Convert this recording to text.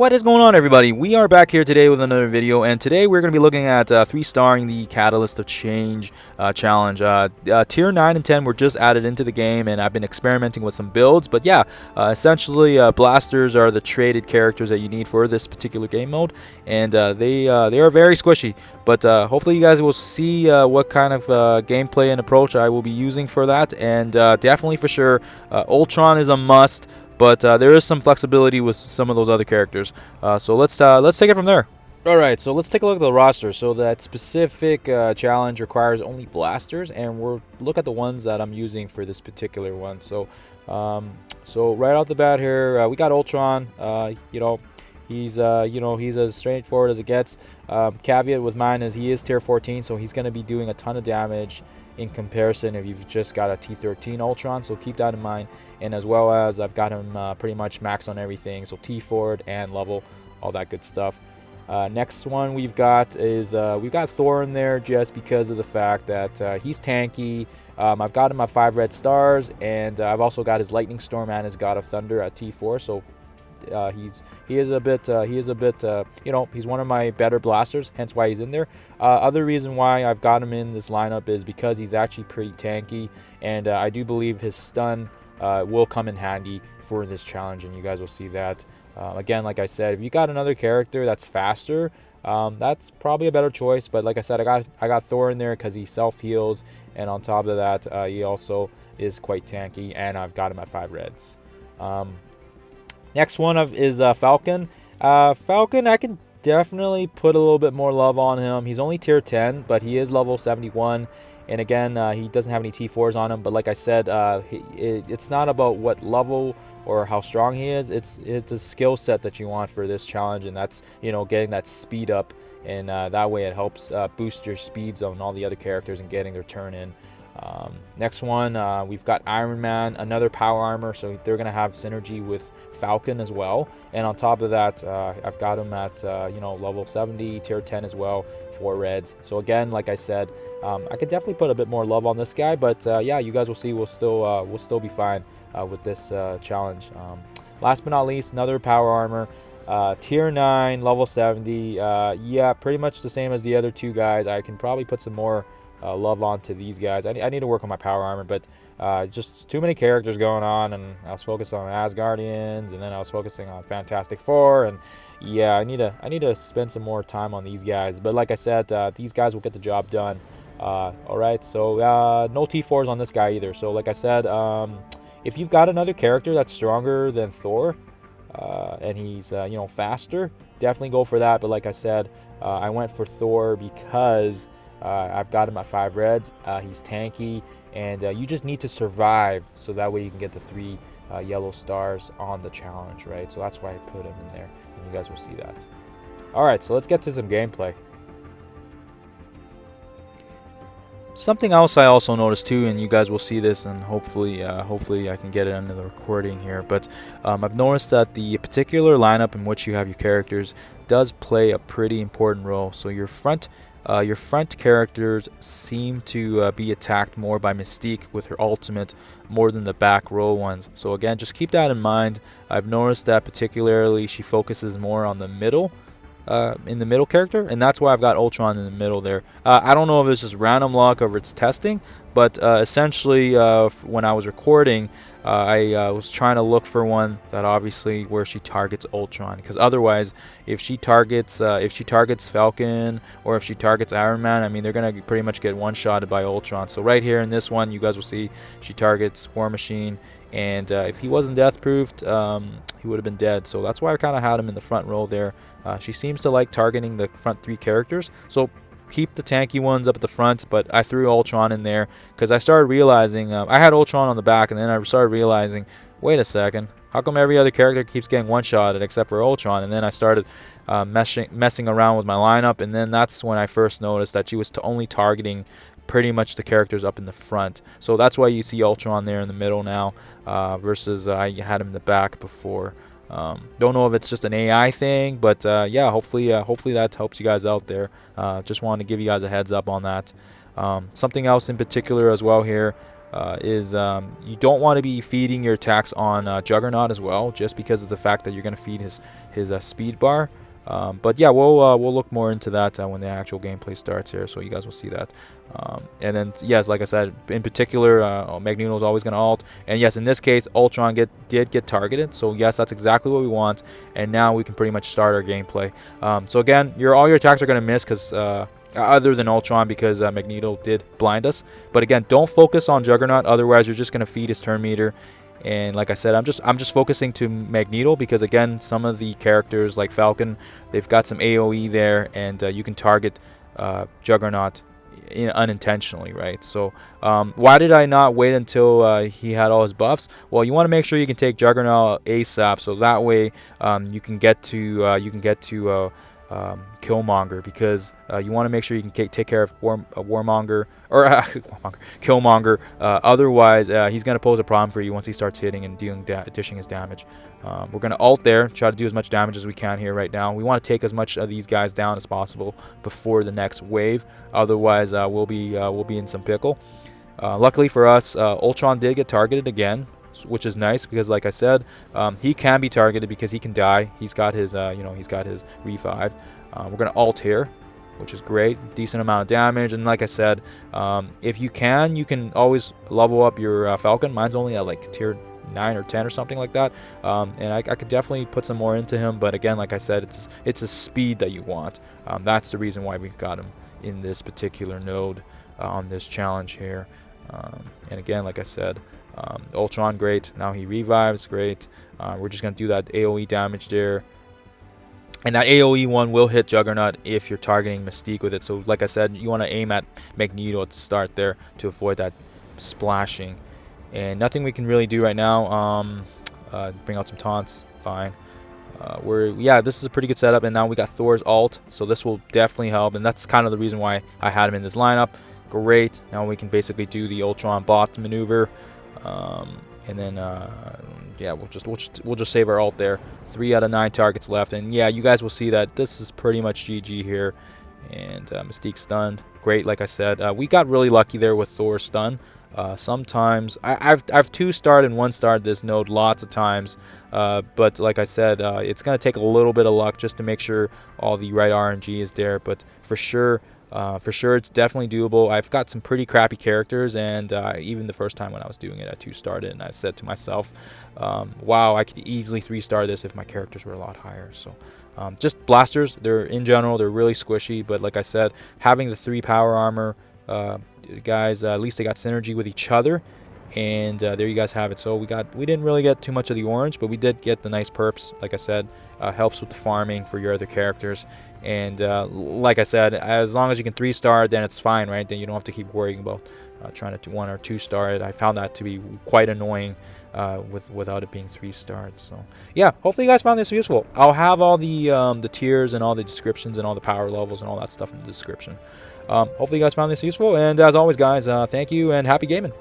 What is going on, everybody? We are back here today with another video, and today we're going to be looking at 3-starring the Catalyst of Change challenge. Tier 9 and 10 were just added into the game, and I've been experimenting with some builds. But yeah, essentially blasters are the traded characters that you need for this particular game mode, and they are very squishy. But hopefully you guys will see what kind of gameplay and approach I will be using for that, and definitely for sure, Ultron is a must. But there is some flexibility with some of those other characters. So let's take it from there. All right, so let's take a look at the roster. So that specific challenge requires only blasters, and we'll look at the ones that I'm using for this particular one. So, so right out the bat here, we got Ultron. He's he's as straightforward as it gets. Caveat with mine is he is tier 14, so he's going to be doing a ton of damage in comparison if you've just got a T13 Ultron, so keep that in mind. And as well as I've got him pretty much maxed on everything, so T forward and level, all that good stuff. Next one we've got is we've got Thor in there just because of the fact that he's tanky. I've got him at 5 red stars, and I've also got his Lightning Storm and his God of Thunder at T4, so he is a bit he's one of my better blasters, hence why he's in there. Other reason why I've got him in this lineup is because he's actually pretty tanky, and I do believe his stun will come in handy for this challenge, and you guys will see that. Again, like I said, if you got another character that's faster, that's probably a better choice. But like I said, I got Thor in there because he self heals, and on top of that, he also is quite tanky, and I've got him at 5 reds. Next one is Falcon. Falcon, I can definitely put a little bit more love on him. He's only tier 10, but he is level 71. And again, he doesn't have any T4s on him. But like I said, it's not about what level or how strong he is. It's a skill set that you want for this challenge, and that's getting that speed up. And that way it helps boost your speeds on all the other characters and getting their turn in. Next one, we've got Iron Man, another power armor, so they're going to have synergy with Falcon as well. And on top of that, I've got him at level 70, tier 10 as well, 4 reds. So again, like I said, I could definitely put a bit more love on this guy, but yeah, you guys will see we'll still be fine with this challenge. Last but not least, another power armor, tier 9, level 70. Yeah, pretty much the same as the other two guys. I can probably put some more love onto these guys. I need to work on my power armor, but just too many characters going on, and I was focused on Asgardians, and then I was focusing on Fantastic Four, and yeah, I need to spend some more time on these guys. But like I said, these guys will get the job done. All right, so no T4s on this guy either. So like I said, if you've got another character that's stronger than Thor, and he's faster, definitely go for that. But like I said, I went for Thor because I've got him at 5 reds. He's tanky, and you just need to survive, so that way you can get the 3 yellow stars on the challenge, right? So that's why I put him in there, and you guys will see that. All right, so let's get to some gameplay. Something else I also noticed too, and you guys will see this, and hopefully I can get it under the recording here, but I've noticed that the particular lineup in which you have your characters does play a pretty important role. So your front characters seem to be attacked more by Mystique with her ultimate more than the back row ones. So again, just keep that in mind. I've noticed that particularly she focuses more on the middle, in the middle character, and that's why I've got Ultron in the middle there. I don't know if it's just random luck or if it's testing, but essentially when I was recording, I was trying to look for one that obviously where she targets Ultron, because otherwise if she targets Falcon or if she targets Iron Man, I mean, they're gonna pretty much get one-shotted by Ultron. So right here in this one, you guys will see she targets War Machine, and if he wasn't death-proofed, he would have been dead. So that's why I kind of had him in the front row there. She seems to like targeting the front 3 characters, so keep the tanky ones up at the front, but I threw Ultron in there because I started realizing I had Ultron on the back, and then I started realizing, wait a second, how come every other character keeps getting one-shotted except for Ultron? And then I started messing around with my lineup, and then that's when I first noticed that she was only targeting pretty much the characters up in the front. So that's why you see Ultron there in the middle now, versus I had him in the back before. Don't know if it's just an AI thing, but yeah, hopefully that helps you guys out there. Just wanted to give you guys a heads up on that. Something else in particular as well here, is you don't want to be feeding your attacks on Juggernaut as well, just because of the fact that you're going to feed his speed bar. But yeah, we'll look more into that when the actual gameplay starts here, so you guys will see that. And then yes, like I said, in particular, Magneto is always going to ult, and yes, in this case, Ultron did get targeted. So yes, that's exactly what we want, and now we can pretty much start our gameplay. So again, all your attacks are going to miss because other than Ultron, because Magneto did blind us. But again, don't focus on Juggernaut, otherwise you're just going to feed his turn meter. And like I said, I'm just focusing to Magneto because again, some of the characters like Falcon, they've got some AoE there, and you can target Juggernaut unintentionally, right? So why did I not wait until he had all his buffs? Well, you want to make sure you can take Juggernaut ASAP, so that way you can get to Killmonger, because you want to make sure you can take care of Warmonger, or Killmonger. Otherwise, he's going to pose a problem for you once he starts hitting and dishing his damage. We're going to ult there, try to do as much damage as we can here right now. We want to take as much of these guys down as possible before the next wave. Otherwise, we'll be in some pickle. Luckily for us, Ultron did get targeted again, which is nice because, like I said, he can be targeted because he can die. He's got his, he's got his revive. We're gonna ult here, which is great, decent amount of damage. And like I said, if you can always level up your Falcon. Mine's only at like tier 9 or 10 or something like that, and I could definitely put some more into him. But again, like I said, it's a speed that you want. That's the reason why we've got him in this particular node on this challenge here. And again, like I said, Ultron, great. Now he revives, great. We're just going to do that AoE damage there. And that AoE one will hit Juggernaut if you're targeting Mystique with it. So like I said, you want to aim at Magneto at the start there to avoid that splashing. And nothing we can really do right now. Bring out some taunts, fine. This is a pretty good setup. And now we got Thor's ult, so this will definitely help. And that's kind of the reason why I had him in this lineup. Great. Now we can basically do the Ultron bot maneuver. And then yeah, we'll just save our ult there. 3 out of 9 targets left, and yeah, you guys will see that this is pretty much GG here. And Mystique stunned, great. Like I said, we got really lucky there with Thor's stun. Sometimes I've 2-starred and 1-starred this node lots of times, but like I said, it's gonna take a little bit of luck just to make sure all the right RNG is there. But for sure, it's definitely doable. I've got some pretty crappy characters, and even the first time when I was doing it, I 2-starred it, and I said to myself, wow, I could easily 3-star this if my characters were a lot higher. So just blasters, in general, they're really squishy, but like I said, having the 3 power armor guys, at least they got synergy with each other. And there you guys have it. So we didn't really get too much of the orange, but we did get the nice perps. Like I said, helps with the farming for your other characters. And like I said, as long as you can 3-star, then it's fine, right? Then you don't have to keep worrying about trying to 1 or 2-star it. I found that to be quite annoying without it being 3-starred. So yeah, hopefully you guys found this useful. I'll have all the tiers and all the descriptions and all the power levels and all that stuff in the description. Hopefully you guys found this useful. And as always, guys, thank you and happy gaming.